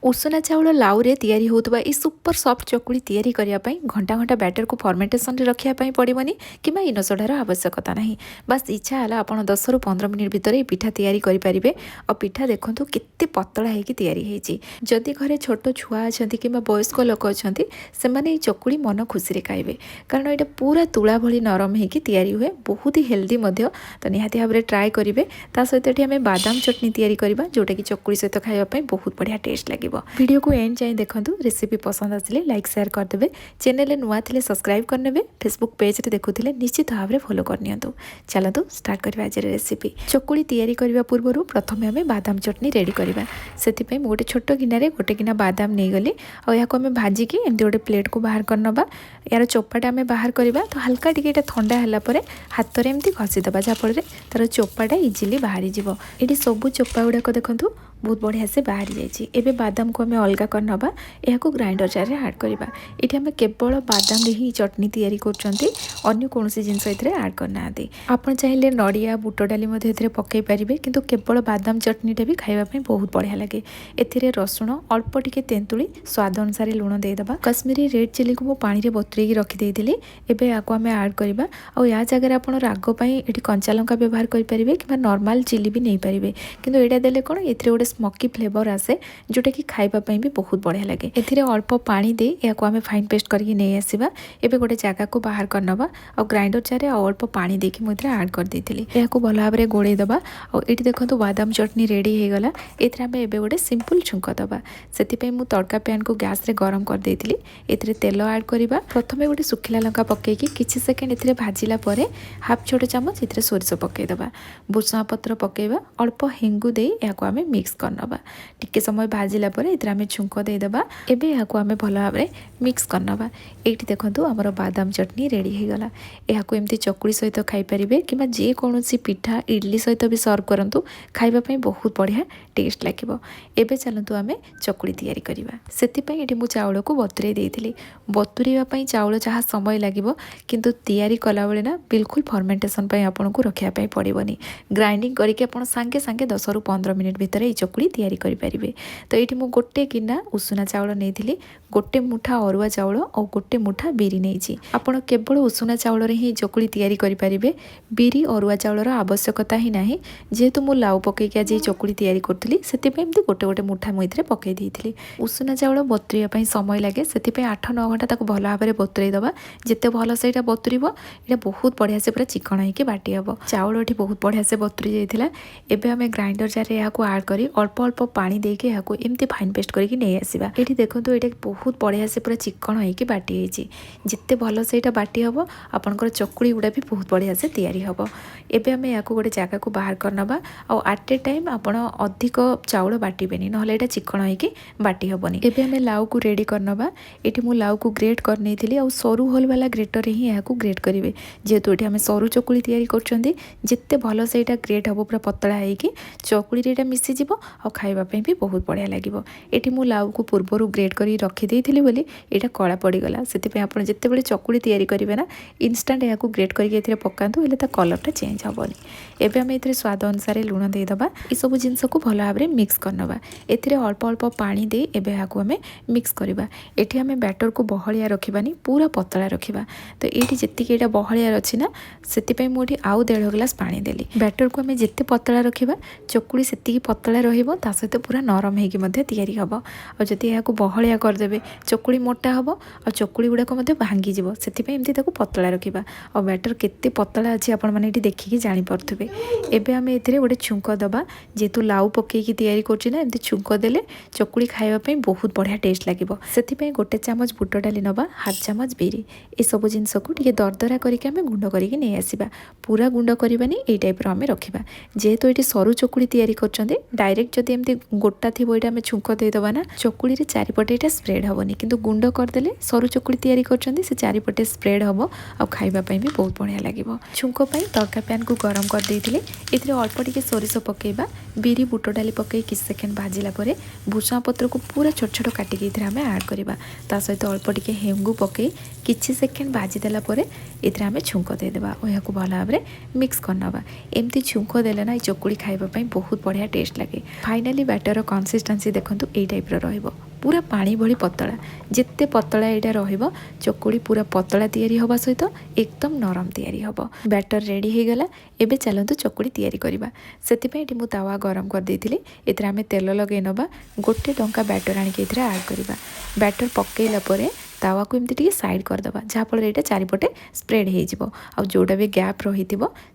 उसुना चाउल लाउरे तैयारी होउतबा ई super soft चकुली तैयारी करिया पई घंटा घंटा बैटर को फर्मेंटेशन रे रखिया पई पड़िबनी किबा इनो सोडार आवश्यकता नाही। बस इच्छा हला आपण 10 रु 15 मिनिट भितर ई पिठा तैयारी करि परिबे। और पिठा देखंतु केते पतला हेकी तैयारी हेची। जदि घरे छोट छुआ अछंती किबा वयस्क लोक अछंती से माने ई चकुली मन खुशी रे खाइबे, कारण एटा पूरा तुळा भली नरम हेकी तैयारी हुए, बहुत ही हेल्दी मध्य। तो निहाती भाबरे ट्राई करिवे। ता सहित एठी हमें बादाम चटनी तैयारी करबा जोटा कि चकुली सहित खाइबा पई बहुत बढ़िया टेस्ट लागिबो। वीडियो को एंड जाए देखूँ। रेसिपी पसंद आसिले लाइक शेयर करदे। चैनल नुआ थिले सब्सक्राइब करने। फेसबुक पेज रे देखुथिले निश्चित भाव में फॉलो करनियंतु। चलतु स्टार्ट करबा आज रेसिपी। चकुली तैयारी करबा पूर्व प्रथम हमें बादाम चटनी रेडी करबा। सेति गोटे छोट गिनारे गोटे गिना बादाम नहीं गली और या को हमें भाजिकी एमती गोटे प्लेट को बाहर करनबा। यार चोपाटा हमें बाहर करबा। तो हल्का टिके ठंडा हला परे हाथ रे एमती घसीदबा जाफल तार चोपाटा इजिली बाहरी जीव। ये सब चोपा गुड़ाक देखु बहुत बढ़िया से बाहरी जाइए। एबे बादाम को हमें अलग करनबा। यह ग्राइंडर जार आड करबा। ये हमें केवल बादाम रे ही चटनी तैयारी करछंती, अन्य कोनोसी जिंस एथरे ऐड करना दी। आपण चाहिले नडिया बुट डाली मध्ये एथरे पकाई परिबे, किंतु केवल बादाम चटनीटा भी खाइबा पई बहुत बढ़िया लगे। एथिरे रसुण अल्प टिके तेंतुली स्वाद अनुसार लुण दे दबा। कश्मीरी रेड चिली को मो पानी रे बतुरेकी रखी देइथिली। एबे याको हमें ऐड करबा। और या जगह आपण राग पई एठी कंचा लंका व्यवहार करि परिबे किबा नॉर्मल चिली भी नहीं परिबे, किंतु एटा देले कोन एथिरे गोटे स्मोकी फ्लेवर आसे जोटा कि खाइबा पई भी बहुत बढ़िया लगे। एथिरे अल्प पानी दे याको हमें फाइन पेस्ट करके नहीं आसीबा। एबे गोटे जगह को बाहर करनबा और ग्राइंडर जारे अल्प पानी देकी मुद्रा ऐड कर देथिली। याको भल भाबरे गोळेई दबा। और एठी देखंतु बादाम चटनी रेडी हे गला। एथिरे हमें एबे गोटे सिंपल छुंक दबा। सेति पई मु तड़का पैन को गैस रे गरम कर देथिली। एथिरे तेल ऐड करबा। प्रथमे गोटे सुखिला लंका पकेकी किछि सेकेंड एथिरे भाजिला परे हाफ छोट चम्मच एथिरे सोरिष पके दबा। भुसुंगा पत्र पकेबा। अल्प हेंगु दे याको हमें मिक्स करनबा। टिके समय भाजिला परे एथिरे हमें छुंक दे दबा। एबे याको हमें भल भाबरे मिक्स करनबा। एठी देखंतु हमर बादाम चटनी रेडी हे गला। याको एमती चकुली सहित खाई परिबे किबा जे कोनोसी पिठा इडली सहित भी सर्व करंतु, खाइबा पई बहुत बढ़िया टेस्ट लागिबो। एबे चलंतु हमें चकुली तैयारी करिबा। सेति पई एठी मु चाउल को बतुरे देइथिली। बतुरेबा पई चाउल जहा समय लागिबो, किंतु तैयारी कला बेले ना बिल्कुल फर्मेंटेशन पई आपन को रखिया पई पड़िबोनी। ग्राइंडिंग करके आपन संगे संगे 10 रु 15 मिनिट भितर ए चकुली तैयारी करि परिबे। तो एठी मु गोटे गिना उसुना चाउल नेइथिली, गोटे मुठा अरुआ चाउल और गोटे मुठा बिरी नेइछि। आपण केवल उसुना चाउल रे ही चकुली तैयारी करि परिबे। बिरी अरुआ चाउल रो आवश्यकता ही नाही। जेहेतु मु लाउ पके के आज चकुली तैयारी करथली, सेति पई एमती गोटे गोटे मुठा मु इथरे पके देइथिली। उसुना चाउल बतुरिया पई समय लागे, सेति पई 8-9 घंटा ताको भल भाबरे बतुरै दबा। जेते भल से एटा बतुरिबो, एटा बहुत बढ़िया से पूरा चिकन हेके बाटी हबो। चाउल एठी बहुत बढ़िया से बतुरी जाइथिला। एबे हमें ग्राइंडर जार रे याको ऐड करी अल्प अल्प पानी देके याको एमती फाइन पेस्ट करके नहीं आसीबा। एठी देखंतु एटा बहुत बढ़िया से पूरा चिकन हेके बाटी हेछि। जिते भल से एटा बाटी हबो, आपनकर चकुली गुडा भी बहुत बढ़िया से तैयारी हबो। एबे हमें याको गोटे जगह को बाहर करनबा। और एट ए टाइम आपण अधिक चाउल बाटिबेनी, नहले एटा चिकन हेके बाटी हबोनी। एबे हमें लाउ को रेडी करनबा। एठी मु लाउ को ग्रेट कर नेथिली और सरू होल वाला ग्रेटर रे ही याको ग्रेट करिवे। जेहेतु एठी हमें सरू चकुली तैयारी करछंती, जिते भल से एटा ग्रेट हबो पूरा पतला हेकी चकुली रे एटा मिसी जिवो और खाइबा पई भी बहुत बढ़िया लागिवो। एठी मु लाउ को पूर्वरु ग्रेट करी रखी देइथिली बोली एटा कळा पड़ी गला। सेति पई आपण जत्ते बेले चकुली तैयारी करिवे ना, इंस्टेंट याको ग्रेट करके एथिरे पकांतु, हेले ता कलरटा चेंज हबोनी। एबे हम एथिरे स्वाद अनुसार लुण दे दबा। ई सब जिंस को भल भाबरे मिक्स करनबा। एथिरे अल्प अल्प पानी दे एबे याको हमें मिक्स करबा। एठी हमें बैटर को बहलिया रखिबानी, पूरा पतला रखिबा। तो एठी जत्तिके एटा बहलिया अछि ना, सेति पई मोठी आउ 1.5 ग्लास पानी देली। बैटर को हमें जिते पतला रखिबा, चकुली सेति पतला रहिबो, ता सहित पूरा नरम हेकी मध्ये तैयारी हबो। और जति याको बहलिया कर देबे, चकुली मोटा हबो और चकुली गुडा को मध्ये भांगी जिवो। सेति पई एमती ताको पतला रखिबा। और बैटर केते पतला अछि आपण माने एठी देखिकी जानि परथबे। एबे हमें एथिरे गोटे छुंक दबा। जेतु लाउ पकेकी तैयारी करछि ना, एमती छुंक देले चकुली खाइबा पई बहुत बढ़िया टेस्ट लागिबो। सेति पई गोटे चामच बुट डाली नबा, हाफ चामच बिरी। ए सब जिंस को टिके दरदरा करके हमें गुंड करके नै आसीबा। पूरा गुंड करबानी, ए टाइप रो हमें रखिबा। जेहेतु एठी सरू चकुली तैयारी करछंती, डायरेक्ट जदि एमती गोटा थिबो एटा हमें छुंक दे दबा ना, चकुली रे चारिपटे एटा स्प्रेड हबोनी। किंतु गुंड कर देले सरू चकुली तैयारी करछंती, से चारिपटे स्प्रेड हबो और खाइबा पई भी बहुत बढ़िया लागिबो। छुंक पई तड़का पैन को गरम कर देइथिले। एथिरे अल्प टिके सोरिष पकेबा। बिरी बुट डाली पके किछ सेकेंड भाजिला परे भुसुंगा पत्र को पूरा छोट छोट काटिके एथिरे हमें ऐड करबा। ता सहित अल्प टिके हेंगु पके किछि सेकेंड भाजी देला परे एथिरे हमें छुंक दे देबा और याको भल भाबरे मिक्स करनबा। एमती छुंक देले ना, चकुली खाइबा पई बहुत बढ़िया टेस्ट लागे। फाइनाली बैटर कंसिस्टेंसी देखंतु ए टाइप रहइबो पूरा पानी भली पतला जिते पतला यहाँ रहिबो चकुली पूरा पतला तैयारी हवा सहित एकदम नरम तैयारी हबो। बैटर रेडी हो गला। एबे चलंतु चकुली तैयारी करबा। सेति मु तावा गरम कर देथिली। एतरा आमे तेल लगे नबा। गोटे टंका बैटर आनी के एतरा ऐड करबा। बैटर पकेइला परे तावा को एमती टिके साइड करदबा जहाँफल ये चारिपटे स्प्रेड हो जोटा भी गैप रही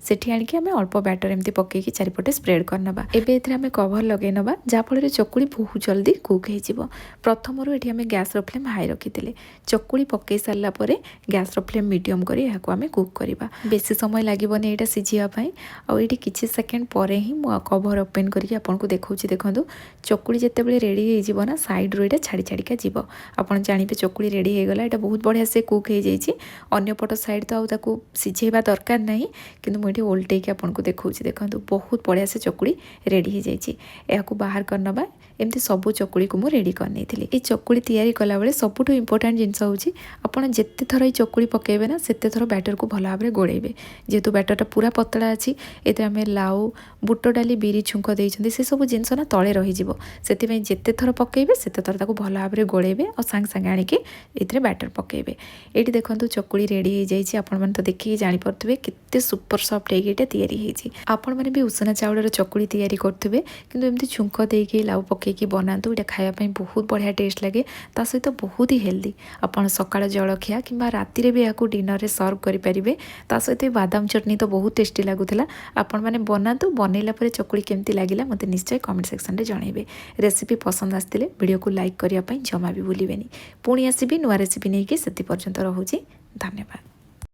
सेठी आनिकी आमे अल्प बैटर एमती पकईकी चारिपटे स्प्रेड करनबा। एबे एथरे आमे कवर लगे नबा जहाँफल चकुली बहुत जल्दी कुक हो प्रथम ये आमे गैस फ्लेम हाई रखी चकुली पकई सारा पर गैस फ्लेम मीडियम करी यहाँ आमे कुक करवा। बेसी समय लगभग यहाँ सिझापी आईटी किसी सेकेंड पर ही कवर ओपन करके आपको देखा देखो चकुली जिते रेडी हो साइड रू छाड़ी छाड़िका जीव आप जानते चकुली रेडी होगला। ये बहुत बढ़िया से कुक हो जाइए। अंपट साइड तो आउ सिझेबा दरकार नहीं कि मुझे ओल्टे आपको देखा देखो बहुत बढ़िया से चकुली रेडी हो जाइए। यहाँ बाहर करनबा एमती सबू चकुली को मुझे रेडी करनी ये चकुली तैयारी कला बेले सबुठ इंपोर्टाट जिनस हूँ आपड़ जिते थर ये चकुली पकेबे ना सेते थर बैटर को भल भाव में गोड़ेबे जेहेतु बैटरटा पूरा पतला अच्छी ये आम लाउ बुट डाली बिरी छुंक देते से सब जिनस ना तले रही से जिते थर पकेबे सेते थर भल भाव में गोड़ेबे और सांगे सांगे आणिकी ये बैटर पकेबे। ये देखो चकुली रेडी हो जाइए। आपण मैंने तो देखिए जापे केते सुपर सॉफ्ट होगी तैयारी आपण मैंने भी उसना चाउलर चकुली तैयारी करेंगे किंतु एमती छुंक देके लाउ पकईकी बनातु ये खायापी बहुत बढ़िया टेस्ट लगे ता सहित बहुत ही हेल्दी। आपड़ सकाळ जलखिया कि राति भी यहाँ डिनर सर्व करेंगे ता सहित बादाम चटनी तो बहुत टेस्टी लगुला। आपण मैंने बनातु बनैला पर चकुली केमती लगिला मते निश्चय कमेंट सेक्शन में जनइबे। रेसिपी पसंद आसते वीडियो को लाइक करने जमा भी भूलें। पुणी आसबि नुआ रेसिपी नहीं कि से पर्यंत रहुछि। धन्यवाद।